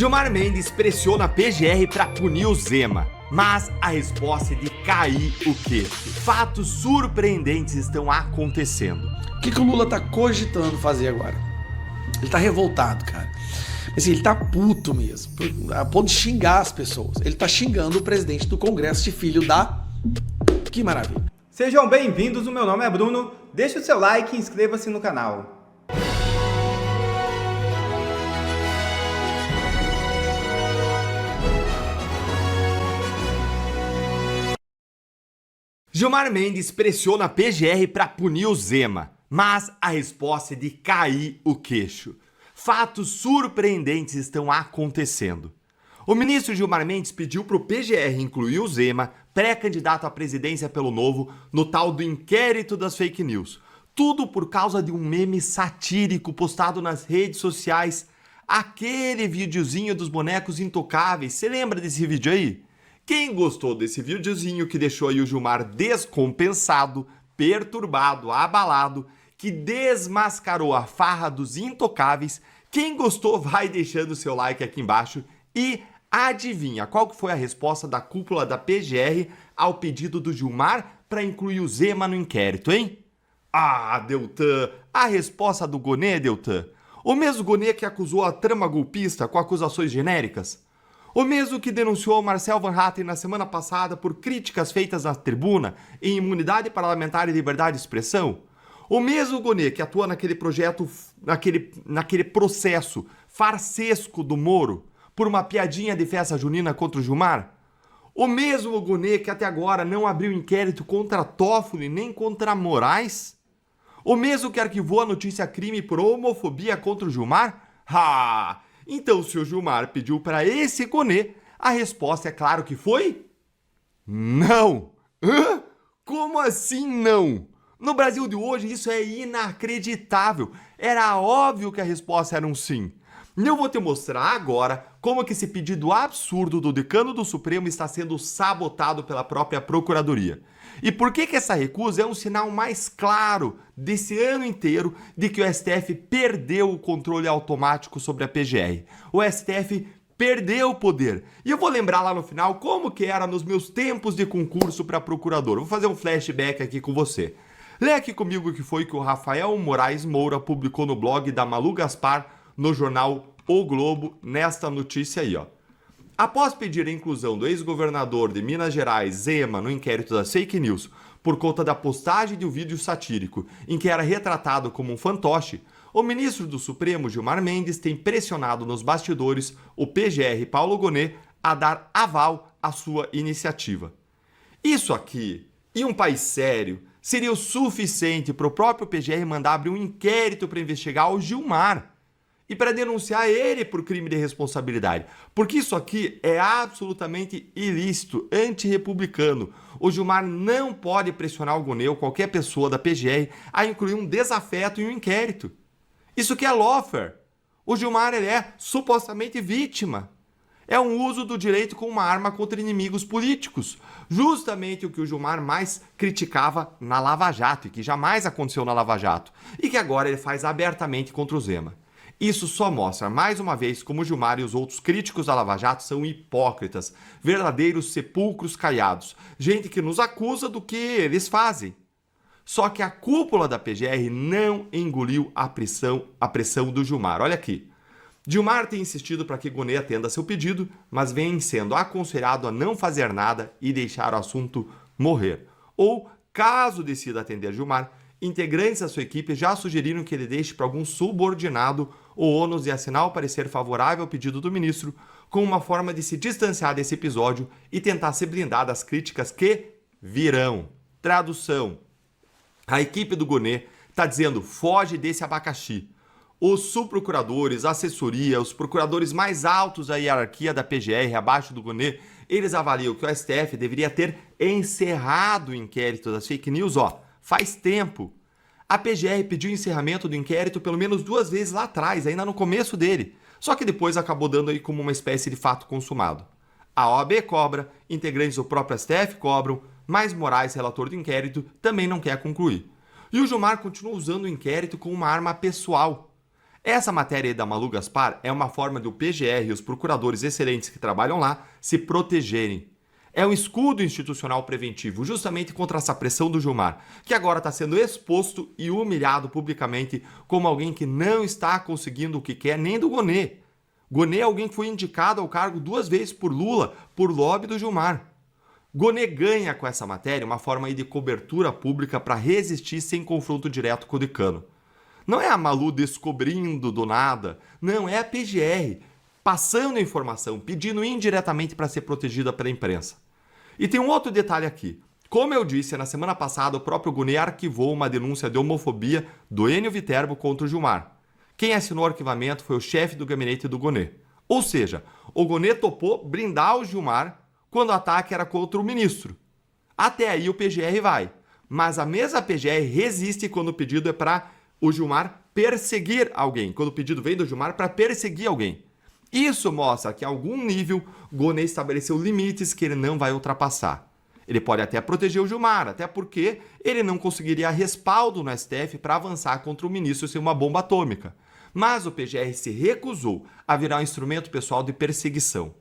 Gilmar Mendes pressiona a PGR para punir o Zema, mas a resposta é de cair o queixo. Fatos surpreendentes estão acontecendo. O que o Lula tá cogitando fazer agora? Ele tá revoltado, cara. Assim, ele tá puto mesmo, a ponto de xingar as pessoas. Ele tá xingando o presidente do Congresso de filho da... Que maravilha. Sejam bem-vindos, o meu nome é Bruno. Deixe o seu like e inscreva-se no canal. Gilmar Mendes pressiona a PGR para punir o Zema, mas a resposta é de cair o queixo. Fatos surpreendentes estão acontecendo. O ministro Gilmar Mendes pediu para o PGR incluir o Zema, pré-candidato à presidência pelo Novo, no tal do inquérito das fake news. Tudo por causa de um meme satírico postado nas redes sociais. Aquele videozinho dos bonecos intocáveis. Você lembra desse vídeo aí? Quem gostou desse videozinho que deixou aí o Gilmar descompensado, perturbado, abalado, que desmascarou a farra dos intocáveis, quem gostou vai deixando o seu like aqui embaixo e adivinha qual que foi a resposta da cúpula da PGR ao pedido do Gilmar para incluir o Zema no inquérito, hein? Ah, Deltan, a resposta do Gonê, Deltan. O mesmo Gonê que acusou a trama golpista com acusações genéricas? O mesmo que denunciou Marcel Van Hatten na semana passada por críticas feitas na tribuna em imunidade parlamentar e liberdade de expressão? O mesmo Gonê que atua naquele projeto, naquele processo farsesco do Moro por uma piadinha de festa junina contra o Gilmar? O mesmo Gonê que até agora não abriu inquérito contra Toffoli nem contra Moraes? O mesmo que arquivou a notícia crime por homofobia contra o Gilmar? Ah! Então, se o Gilmar pediu para esse Gonê, a resposta é claro que foi... não! Hã? Como assim não? No Brasil de hoje isso é inacreditável. Era óbvio que a resposta era um sim. E eu vou te mostrar agora como que esse pedido absurdo do decano do Supremo está sendo sabotado pela própria Procuradoria. E por que essa recusa é um sinal mais claro desse ano inteiro de que o STF perdeu o controle automático sobre a PGR. O STF perdeu o poder. E eu vou lembrar lá no final como que era nos meus tempos de concurso para procurador. Vou fazer um flashback aqui com você. Lê aqui comigo o que foi que o Rafael Moraes Moura publicou no blog da Malu Gaspar no jornal O Globo, nesta notícia aí, ó. Após pedir a inclusão do ex-governador de Minas Gerais, Zema, no inquérito das fake news, por conta da postagem de um vídeo satírico em que era retratado como um fantoche, o ministro do Supremo, Gilmar Mendes, tem pressionado nos bastidores o PGR Paulo Gonê a dar aval à sua iniciativa. Isso aqui, em um país sério, seria o suficiente para o próprio PGR mandar abrir um inquérito para investigar o Gilmar e para denunciar ele por crime de responsabilidade. Porque isso aqui é absolutamente ilícito, antirrepublicano. O Gilmar não pode pressionar o Gonê ou qualquer pessoa da PGR a incluir um desafeto em um inquérito. Isso aqui é lawfare. O Gilmar ele é supostamente vítima. É um uso do direito como uma arma contra inimigos políticos. Justamente o que o Gilmar mais criticava na Lava Jato e que jamais aconteceu na Lava Jato. E que agora ele faz abertamente contra o Zema. Isso só mostra, mais uma vez, como o Gilmar e os outros críticos da Lava Jato são hipócritas, verdadeiros sepulcros caiados, gente que nos acusa do que eles fazem. Só que a cúpula da PGR não engoliu a pressão do Gilmar. Olha aqui. Gilmar tem insistido para que Gonê atenda seu pedido, mas vem sendo aconselhado a não fazer nada e deixar o assunto morrer. Ou, caso decida atender Gilmar, integrantes da sua equipe já sugeriram que ele deixe para algum subordinado o ônus de assinar o parecer favorável ao pedido do ministro, como uma forma de se distanciar desse episódio e tentar se blindar das críticas que virão. Tradução. A equipe do Gonê está dizendo, foge desse abacaxi. Os subprocuradores, a assessoria, os procuradores mais altos da hierarquia da PGR, abaixo do Gonê, eles avaliam que o STF deveria ter encerrado o inquérito das fake news, faz tempo. A PGR pediu encerramento do inquérito pelo menos 2 vezes lá atrás, ainda no começo dele. Só que depois acabou dando aí como uma espécie de fato consumado. A OAB cobra, integrantes do próprio STF cobram, mas Moraes, relator do inquérito, também não quer concluir. E o Gilmar continua usando o inquérito como uma arma pessoal. Essa matéria aí da Malu Gaspar é uma forma do PGR e os procuradores excelentes que trabalham lá se protegerem. É um escudo institucional preventivo, justamente contra essa pressão do Gilmar, que agora está sendo exposto e humilhado publicamente como alguém que não está conseguindo o que quer, nem do Gonê. Gonê é alguém que foi indicado ao cargo 2 vezes por Lula, por lobby do Gilmar. Gonê ganha com essa matéria uma forma aí de cobertura pública para resistir sem confronto direto com o decano. Não é a Malu descobrindo do nada, não, é a PGR passando a informação, pedindo indiretamente para ser protegida pela imprensa. E tem um outro detalhe aqui. Como eu disse, na semana passada o próprio Gonê arquivou uma denúncia de homofobia do Enio Viterbo contra o Gilmar. Quem assinou o arquivamento foi o chefe do gabinete do Gonê. Ou seja, o Gonê topou brindar o Gilmar quando o ataque era contra o ministro. Até aí o PGR vai. Mas a mesma PGR resiste quando o pedido é para o Gilmar perseguir alguém. Quando o pedido vem do Gilmar para perseguir alguém. Isso mostra que, a algum nível, Gonê estabeleceu limites que ele não vai ultrapassar. Ele pode até proteger o Gilmar, até porque ele não conseguiria respaldo no STF para avançar contra o ministro sem uma bomba atômica. Mas o PGR se recusou a virar um instrumento pessoal de perseguição.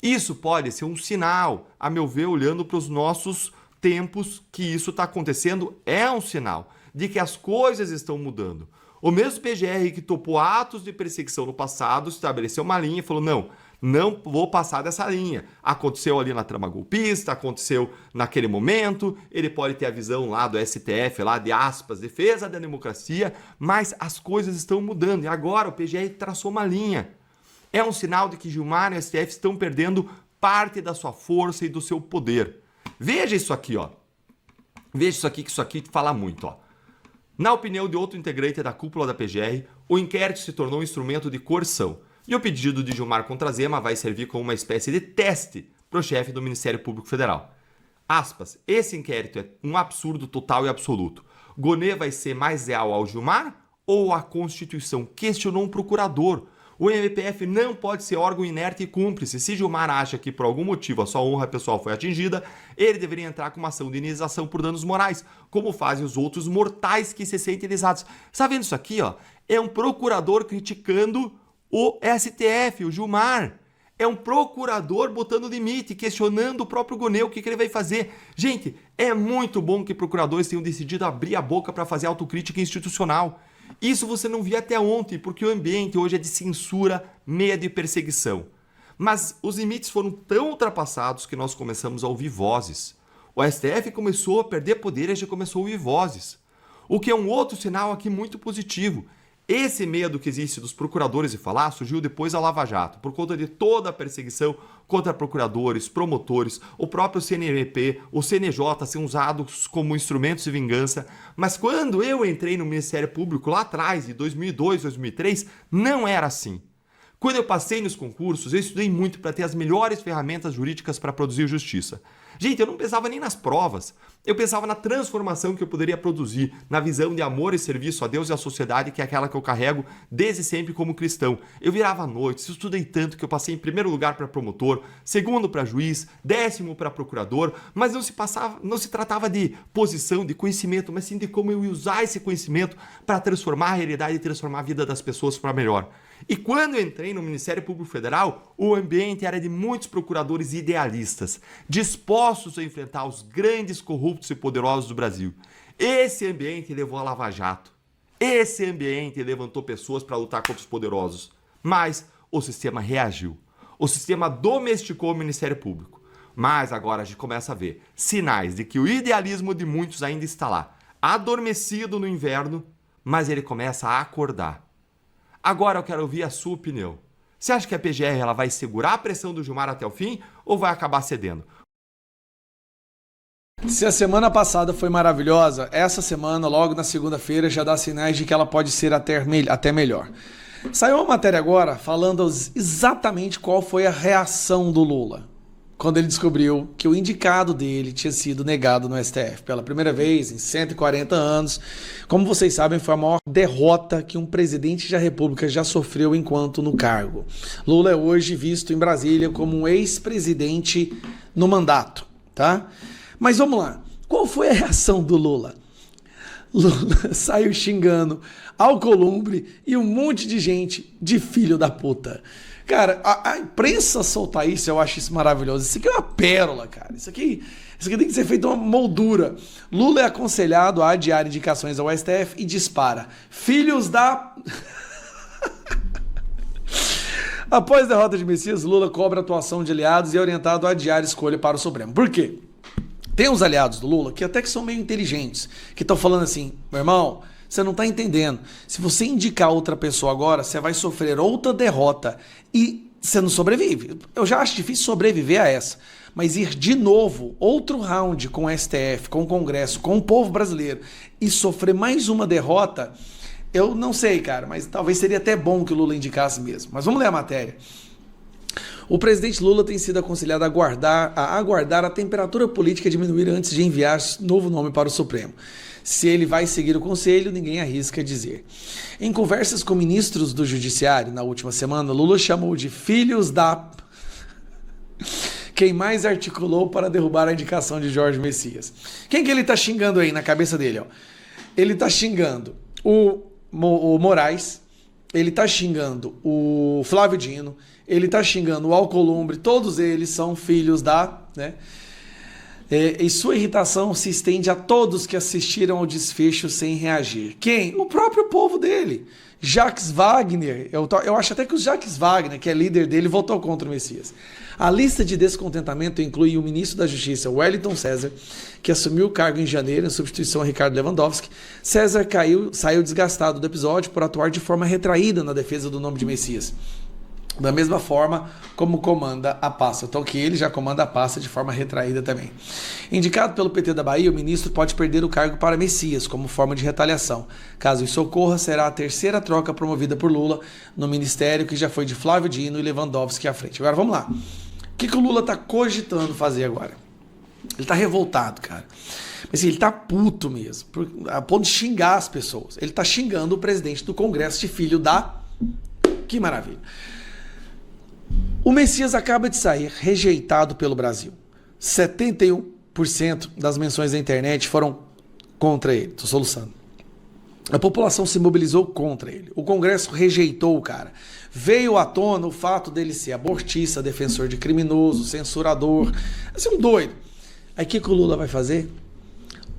Isso pode ser um sinal, a meu ver, olhando para os nossos tempos, que isso está acontecendo, é um sinal de que as coisas estão mudando. O mesmo PGR que topou atos de perseguição no passado estabeleceu uma linha e falou: não vou passar dessa linha. Aconteceu ali na trama golpista, aconteceu naquele momento, ele pode ter a visão lá do STF, lá de aspas, defesa da democracia, mas as coisas estão mudando e agora o PGR traçou uma linha. É um sinal de que Gilmar e o STF estão perdendo parte da sua força e do seu poder. Veja isso aqui, ó. Veja isso aqui, que isso aqui fala muito, ó. Na opinião de outro integrante da cúpula da PGR, o inquérito se tornou um instrumento de coerção. E o pedido de Gilmar contra Zema vai servir como uma espécie de teste para o chefe do Ministério Público Federal. Aspas, esse inquérito é um absurdo total e absoluto. Gonê vai ser mais leal ao Gilmar ou à Constituição? Questionou um procurador. O MPF não pode ser órgão inerte e cúmplice. Se Gilmar acha que por algum motivo a sua honra pessoal foi atingida, ele deveria entrar com uma ação de indenização por danos morais, como fazem os outros mortais que se sentem lesados. Está vendo isso aqui, ó? É um procurador criticando o STF, o Gilmar. É um procurador botando limite, questionando o próprio Gonê, o que ele vai fazer. Gente, é muito bom que procuradores tenham decidido abrir a boca para fazer autocrítica institucional. Isso você não via até ontem, porque o ambiente hoje é de censura, medo e perseguição. Mas os limites foram tão ultrapassados que nós começamos a ouvir vozes. O STF começou a perder poder e a gente começou a ouvir vozes. O que é um outro sinal aqui muito positivo. Esse medo que existe dos procuradores de falar surgiu depois da Lava Jato, por conta de toda a perseguição contra procuradores, promotores, o próprio CNMP, o CNJ sendo usados como instrumentos de vingança. Mas quando eu entrei no Ministério Público lá atrás, de 2002, 2003, não era assim. Quando eu passei nos concursos, eu estudei muito para ter as melhores ferramentas jurídicas para produzir justiça. Gente, eu não pensava nem nas provas. Eu pensava na transformação que eu poderia produzir, na visão de amor e serviço a Deus e à sociedade, que é aquela que eu carrego desde sempre como cristão. Eu virava à noite, eu estudei tanto que eu passei em primeiro lugar para promotor, segundo para juiz, 10º para procurador, mas não se tratava de posição, de conhecimento, mas sim de como eu ia usar esse conhecimento para transformar a realidade e transformar a vida das pessoas para melhor. E quando eu entrei no Ministério Público Federal, o ambiente era de muitos procuradores idealistas, dispostos a enfrentar os grandes corruptos e poderosos do Brasil. Esse ambiente levou a Lava Jato. Esse ambiente levantou pessoas para lutar contra os poderosos. Mas o sistema reagiu. O sistema domesticou o Ministério Público. Mas agora a gente começa a ver sinais de que o idealismo de muitos ainda está lá, adormecido no inverno, mas ele começa a acordar. Agora eu quero ouvir a sua opinião. Você acha que a PGR ela vai segurar a pressão do Gilmar até o fim ou vai acabar cedendo? Se a semana passada foi maravilhosa, essa semana, logo na segunda-feira, já dá sinais de que ela pode ser até melhor. Saiu uma matéria agora falando exatamente qual foi a reação do Lula quando ele descobriu que o indicado dele tinha sido negado no STF pela primeira vez em 140 anos. Como vocês sabem, foi a maior derrota que um presidente da República já sofreu enquanto no cargo. Lula é hoje visto em Brasília como um ex-presidente no mandato, tá? Mas vamos lá. Qual foi a reação do Lula? Lula saiu xingando Alcolumbre e um monte de gente de filho da puta. Cara, a imprensa soltar isso, eu acho isso maravilhoso. Isso aqui é uma pérola, cara. Isso aqui tem que ser feito uma moldura. Lula é aconselhado a adiar indicações ao STF e dispara. Filhos da... Após a derrota de Messias, Lula cobra atuação de aliados e é orientado a adiar escolha para o Supremo. Por quê? Tem uns aliados do Lula que até que são meio inteligentes, que estão falando assim, meu irmão, você não está entendendo. Se você indicar outra pessoa agora, você vai sofrer outra derrota e você não sobrevive. Eu já acho difícil sobreviver a essa. Mas ir de novo, outro round com o STF, com o Congresso, com o povo brasileiro e sofrer mais uma derrota, eu não sei, cara, mas talvez seria até bom que o Lula indicasse mesmo. Mas vamos ler a matéria. O presidente Lula tem sido aconselhado a aguardar a temperatura política diminuir antes de enviar novo nome para o Supremo. Se ele vai seguir o conselho, ninguém arrisca dizer. Em conversas com ministros do Judiciário na última semana, Lula chamou de filhos da... quem mais articulou para derrubar a indicação de Jorge Messias. Quem que ele tá xingando aí na cabeça dele? Ó? Ele tá xingando o Moraes, ele tá xingando o Flávio Dino, ele tá xingando o Alcolumbre, todos eles são filhos da... né? E sua irritação se estende a todos que assistiram ao desfecho sem reagir. Quem? O próprio povo dele. Jacques Wagner, eu acho até que o Jacques Wagner, que é líder dele, votou contra o Messias. A lista de descontentamento inclui o ministro da Justiça, Wellington César, que assumiu o cargo em janeiro em substituição a Ricardo Lewandowski. César saiu desgastado do episódio por atuar de forma retraída na defesa do nome de Messias. Da mesma forma como comanda a pasta. Então que ele já comanda a pasta de forma retraída também. Indicado pelo PT da Bahia, o ministro pode perder o cargo para Messias, como forma de retaliação. Caso isso ocorra, será a terceira troca promovida por Lula no ministério, que já foi de Flávio Dino e Lewandowski à frente. Agora vamos lá. O que o Lula está cogitando fazer agora? Ele está revoltado, cara. Mas assim, ele está puto mesmo, a ponto de xingar as pessoas. Ele está xingando o presidente do Congresso de filho da... Que maravilha. O Messias acaba de sair rejeitado pelo Brasil. 71% das menções da internet foram contra ele. Estou soluçando. A população se mobilizou contra ele. O Congresso rejeitou o cara. Veio à tona o fato dele ser abortista, defensor de criminoso, censurador. Assim, um doido. Aí o que o Lula vai fazer?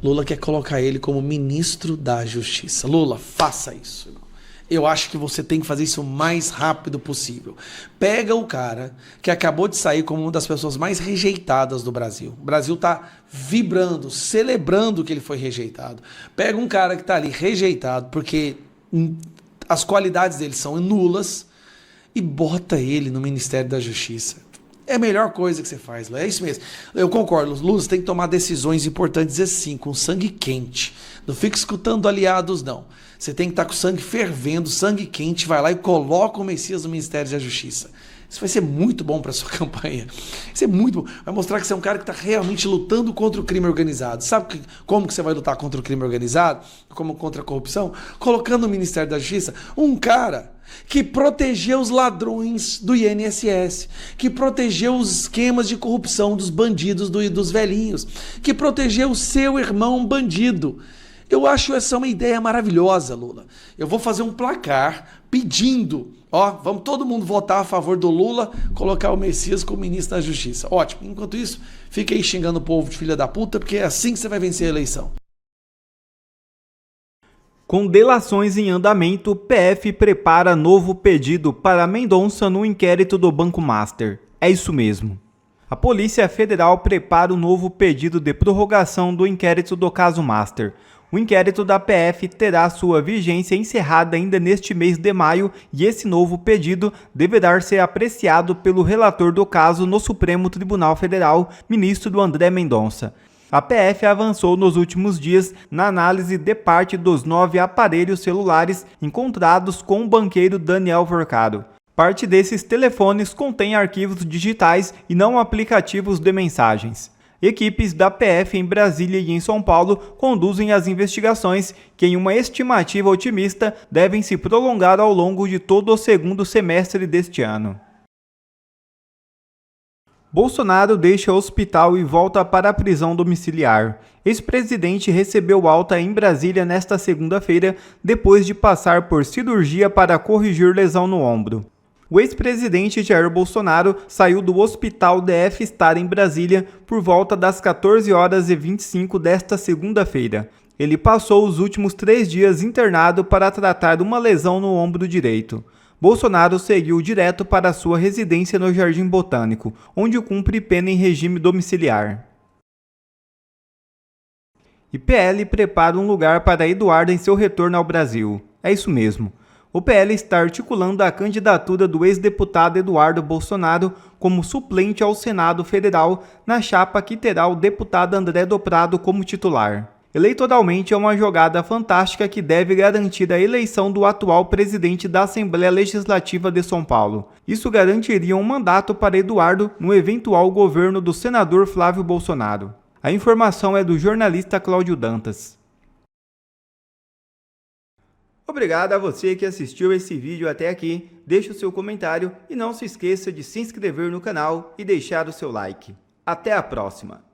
Lula quer colocar ele como ministro da Justiça. Lula, faça isso, irmão. Eu acho que você tem que fazer isso o mais rápido possível. Pega o cara que acabou de sair como uma das pessoas mais rejeitadas do Brasil. O Brasil está vibrando, celebrando que ele foi rejeitado. Pega um cara que está ali rejeitado porque as qualidades dele são nulas e bota ele no Ministério da Justiça. É a melhor coisa que você faz, Lula. É isso mesmo. Eu concordo, Lula tem que tomar decisões importantes assim, com sangue quente. Não fica escutando aliados, não. Você tem que estar com o sangue fervendo, sangue quente, vai lá e coloca o Messias no Ministério da Justiça. Isso vai ser muito bom para sua campanha. Isso é muito bom. Vai mostrar que você é um cara que está realmente lutando contra o crime organizado. Sabe como que você vai lutar contra o crime organizado? Como contra a corrupção? Colocando no Ministério da Justiça um cara que protegeu os ladrões do INSS, que protegeu os esquemas de corrupção dos bandidos, dos velhinhos, que protegeu o seu irmão bandido. Eu acho essa uma ideia maravilhosa, Lula. Eu vou fazer um placar pedindo, vamos todo mundo votar a favor do Lula, colocar o Messias como ministro da Justiça. Ótimo. Enquanto isso, fica aí xingando o povo de filha da puta, porque é assim que você vai vencer a eleição. Com delações em andamento, PF prepara novo pedido para Mendonça no inquérito do Banco Master. É isso mesmo. A Polícia Federal prepara um novo pedido de prorrogação do inquérito do caso Master. O inquérito da PF terá sua vigência encerrada ainda neste mês de maio e esse novo pedido deverá ser apreciado pelo relator do caso no Supremo Tribunal Federal, ministro André Mendonça. A PF avançou nos últimos dias na análise de parte dos 9 aparelhos celulares encontrados com o banqueiro Daniel Forcado. Parte desses telefones contém arquivos digitais e não aplicativos de mensagens. Equipes da PF em Brasília e em São Paulo conduzem as investigações que, em uma estimativa otimista, devem se prolongar ao longo de todo o segundo semestre deste ano. Bolsonaro deixa o hospital e volta para a prisão domiciliar. Ex-presidente recebeu alta em Brasília nesta segunda-feira, depois de passar por cirurgia para corrigir lesão no ombro. O ex-presidente Jair Bolsonaro saiu do Hospital DF Star em Brasília por volta das 14h25 desta segunda-feira. Ele passou os últimos 3 dias internado para tratar uma lesão no ombro direito. Bolsonaro seguiu direto para sua residência no Jardim Botânico, onde cumpre pena em regime domiciliar. E PL prepara um lugar para Eduardo em seu retorno ao Brasil. É isso mesmo. O PL está articulando a candidatura do ex-deputado Eduardo Bolsonaro como suplente ao Senado Federal na chapa que terá o deputado André do Prado como titular. Eleitoralmente é uma jogada fantástica que deve garantir a eleição do atual presidente da Assembleia Legislativa de São Paulo. Isso garantiria um mandato para Eduardo no eventual governo do senador Flávio Bolsonaro. A informação é do jornalista Cláudio Dantas. Obrigado a você que assistiu esse vídeo até aqui. Deixe o seu comentário e não se esqueça de se inscrever no canal e deixar o seu like. Até a próxima!